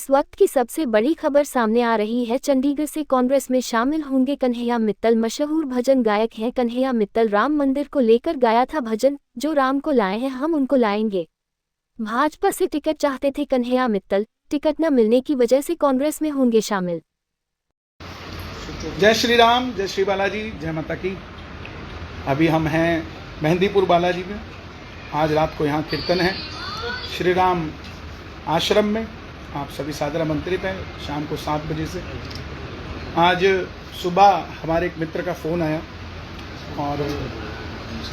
इस वक्त की सबसे बड़ी खबर सामने आ रही है। चंडीगढ़ से कांग्रेस में शामिल होंगे कन्हैया मित्तल। मशहूर भजन गायक हैं कन्हैया मित्तल। राम मंदिर को लेकर गाया था भजन, जो राम को लाए हैं हम उनको लाएंगे। भाजपा से टिकट चाहते थे कन्हैया मित्तल, टिकट न मिलने की वजह से कांग्रेस में होंगे शामिल। जय श्री राम, जय श्री बालाजी, जय माता की। अभी हम हैं मेहंदीपुर बालाजी में। आज रात को यहाँ कीर्तन है श्री राम आश्रम में। आप सभी सादर आमंत्रित हैं शाम को 7 बजे से। आज सुबह हमारे एक मित्र का फ़ोन आया और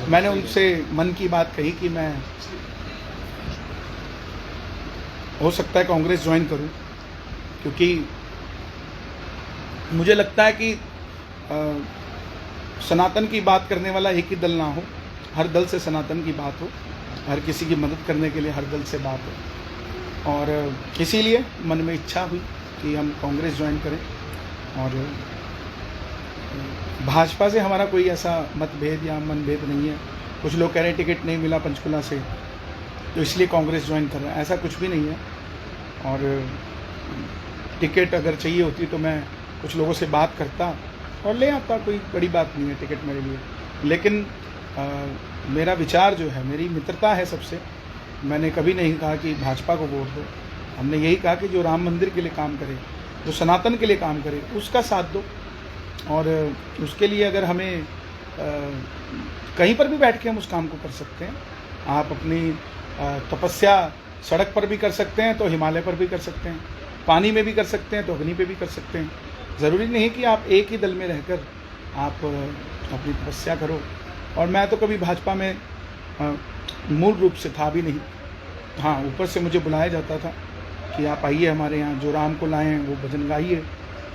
मैंने उनसे मन की बात कही कि मैं हो सकता है कांग्रेस ज्वाइन करूं, क्योंकि मुझे लगता है कि सनातन की बात करने वाला एक ही दल ना हो, हर दल से सनातन की बात हो, हर किसी की मदद करने के लिए हर दल से बात हो। और इसीलिए मन में इच्छा हुई कि हम कांग्रेस ज्वाइन करें। और भाजपा से हमारा कोई ऐसा मतभेद या मनभेद नहीं है। कुछ लोग कह रहे हैं टिकट नहीं मिला पंचकुला से तो इसलिए कांग्रेस ज्वाइन कर रहे हैं, ऐसा कुछ भी नहीं है। और टिकट अगर चाहिए होती तो मैं कुछ लोगों से बात करता और ले आता, कोई बड़ी बात नहीं है टिकट मेरे लिए। लेकिन मेरा विचार जो है, मेरी मित्रता है सबसे। मैंने कभी नहीं कहा कि भाजपा को वोट दो, हमने यही कहा कि जो राम मंदिर के लिए काम करे, जो सनातन के लिए काम करे, उसका साथ दो। और उसके लिए अगर हमें कहीं पर भी बैठ के हम उस काम को कर सकते हैं। आप अपनी तपस्या सड़क पर भी कर सकते हैं तो हिमालय पर भी कर सकते हैं, पानी में भी कर सकते हैं तो अग्नि पे भी कर सकते हैं। ज़रूरी नहीं कि आप एक ही दल में रहकर आप अपनी तपस्या करो। और मैं तो कभी भाजपा में मूल रूप से था भी नहीं। हाँ, ऊपर से मुझे बुलाया जाता था कि आप आइए हमारे यहाँ, जो राम को लाए हैं वो भजन गाइए।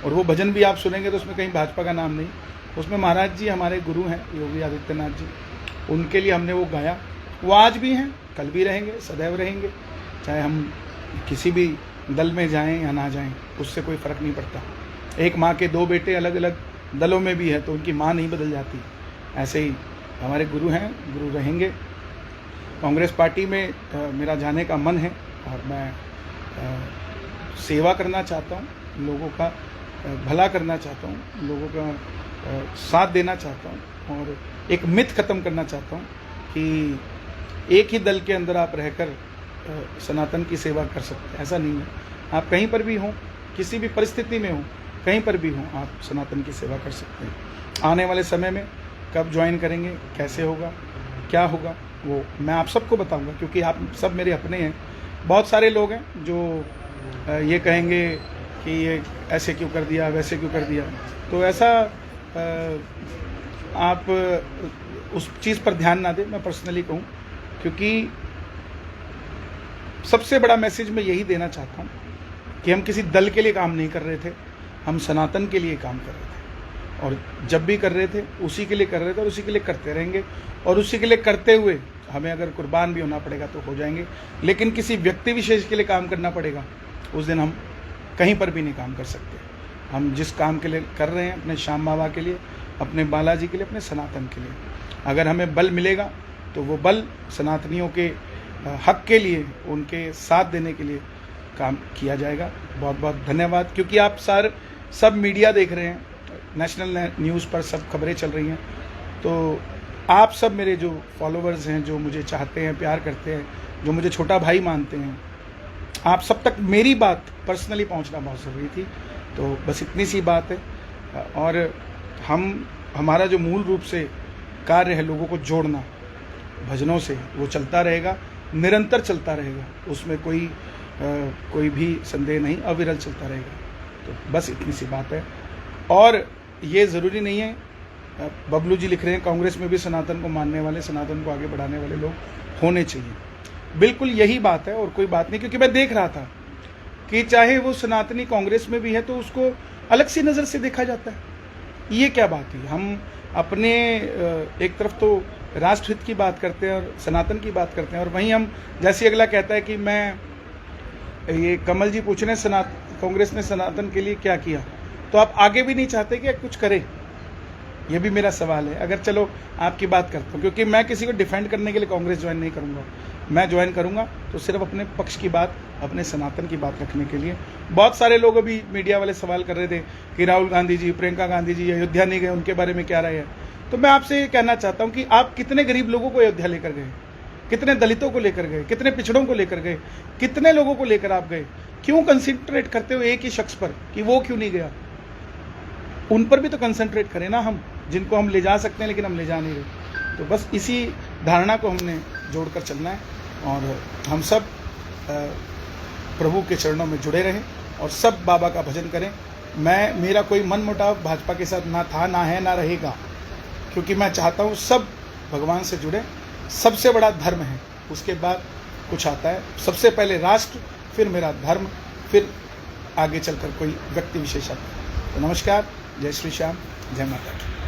और वो भजन भी आप सुनेंगे तो उसमें कहीं भाजपा का नाम नहीं, उसमें महाराज जी हमारे गुरु हैं योगी आदित्यनाथ जी, उनके लिए हमने वो गाया। वो आज भी हैं, कल भी रहेंगे, सदैव रहेंगे। चाहे हम किसी भी दल में जाएं या ना जाएं, उससे कोई फ़र्क नहीं पड़ता। एक माँ के 2 बेटे अलग अलग दलों में भी है तो उनकी माँ नहीं बदल जाती। ऐसे ही हमारे गुरु हैं, गुरु रहेंगे। कांग्रेस पार्टी में मेरा जाने का मन है और मैं सेवा करना चाहता हूँ, लोगों का भला करना चाहता हूँ, लोगों का साथ देना चाहता हूँ। और एक मिथ ख़त्म करना चाहता हूँ कि एक ही दल के अंदर आप रहकर सनातन की सेवा कर सकते हैं, ऐसा नहीं है। आप कहीं पर भी हों, किसी भी परिस्थिति में हों, कहीं पर भी हों, आप सनातन की सेवा कर सकते हैं। आने वाले समय में कब ज्वाइन करेंगे, कैसे होगा, क्या होगा, वो मैं आप सबको बताऊंगा, क्योंकि आप सब मेरे अपने हैं। बहुत सारे लोग हैं जो ये कहेंगे कि ये ऐसे क्यों कर दिया, वैसे क्यों कर दिया। तो ऐसा आप उस चीज़ पर ध्यान ना दें, मैं पर्सनली कहूँ। क्योंकि सबसे बड़ा मैसेज मैं यही देना चाहता हूँ कि हम किसी दल के लिए काम नहीं कर रहे थे, हम सनातन के लिए काम कर रहे थे। और जब भी कर रहे थे उसी के लिए कर रहे थे और उसी के लिए करते रहेंगे। और उसी के लिए करते हुए हमें अगर कुर्बान भी होना पड़ेगा तो हो जाएंगे। लेकिन किसी व्यक्ति विशेष के लिए काम करना पड़ेगा, उस दिन हम कहीं पर भी नहीं काम कर सकते। हम जिस काम के लिए कर रहे हैं, अपने श्याम बाबा के लिए, अपने बालाजी के लिए, अपने सनातन के लिए, अगर हमें बल मिलेगा तो वो बल सनातनियों के हक के लिए, उनके साथ देने के लिए काम किया जाएगा। बहुत बहुत धन्यवाद। क्योंकि आप सब मीडिया देख रहे हैं, नेशनल न्यूज़ पर सब खबरें चल रही हैं, तो आप सब मेरे जो फॉलोअर्स हैं, जो मुझे चाहते हैं, प्यार करते हैं, जो मुझे छोटा भाई मानते हैं, आप सब तक मेरी बात पर्सनली पहुंचना बहुत ज़रूरी थी। तो बस इतनी सी बात है। और हमारा जो मूल रूप से कार्य है लोगों को जोड़ना भजनों से, वो चलता रहेगा, निरंतर चलता रहेगा, उसमें कोई भी संदेह नहीं, अविरल चलता रहेगा। तो बस इतनी सी बात है। और ये ज़रूरी नहीं है, बबलू जी लिख रहे हैं कांग्रेस में भी सनातन को मानने वाले, सनातन को आगे बढ़ाने वाले लोग होने चाहिए। बिल्कुल यही बात है और कोई बात नहीं। क्योंकि मैं देख रहा था कि चाहे वो सनातनी कांग्रेस में भी है तो उसको अलग सी नज़र से देखा जाता है। ये क्या बात है? हम अपने एक तरफ तो राष्ट्रहित की बात करते हैं और सनातन की बात करते हैं, और वहीं हम, जैसे अगला कहता है कि मैं, ये कमल जी पूछ रहे हैं कांग्रेस ने सनातन के लिए क्या किया, तो आप आगे भी नहीं चाहते कि कुछ करे। ये भी मेरा सवाल है। अगर चलो आपकी बात करता हूँ, क्योंकि मैं किसी को डिफेंड करने के लिए कांग्रेस ज्वाइन नहीं करूँगा। मैं ज्वाइन करूँगा तो सिर्फ अपने पक्ष की बात, अपने सनातन की बात रखने के लिए। बहुत सारे लोग अभी मीडिया वाले सवाल कर रहे थे कि राहुल गांधी जी, प्रियंका गांधी जी अयोध्या नहीं गए, उनके बारे में क्या राय है। तो मैं आपसे ये कहना चाहता हूँ कि आप कितने गरीब लोगों को अयोध्या लेकर गए, कितने दलितों को लेकर गए, कितने पिछड़ों को लेकर गए, कितने लोगों को लेकर आप गए। क्यों कंसंट्रेट करते हो एक ही शख्स पर कि वो क्यों नहीं गया? उन पर भी तो कंसंट्रेट करें ना हम, जिनको हम ले जा सकते हैं लेकिन हम ले जा नहीं रहे। तो बस इसी धारणा को हमने जोड़कर चलना है और हम सब प्रभु के चरणों में जुड़े रहें और सब बाबा का भजन करें। मेरा कोई मन मुटाव भाजपा के साथ ना था, ना है, ना रहेगा, क्योंकि मैं चाहता हूँ सब भगवान से जुड़े। सबसे बड़ा धर्म है, उसके बाद कुछ आता है। सबसे पहले राष्ट्र, फिर मेरा धर्म, फिर आगे चलकर कोई व्यक्ति विशेष आता है। तो नमस्कार, जय श्री श्याम, जय माता की।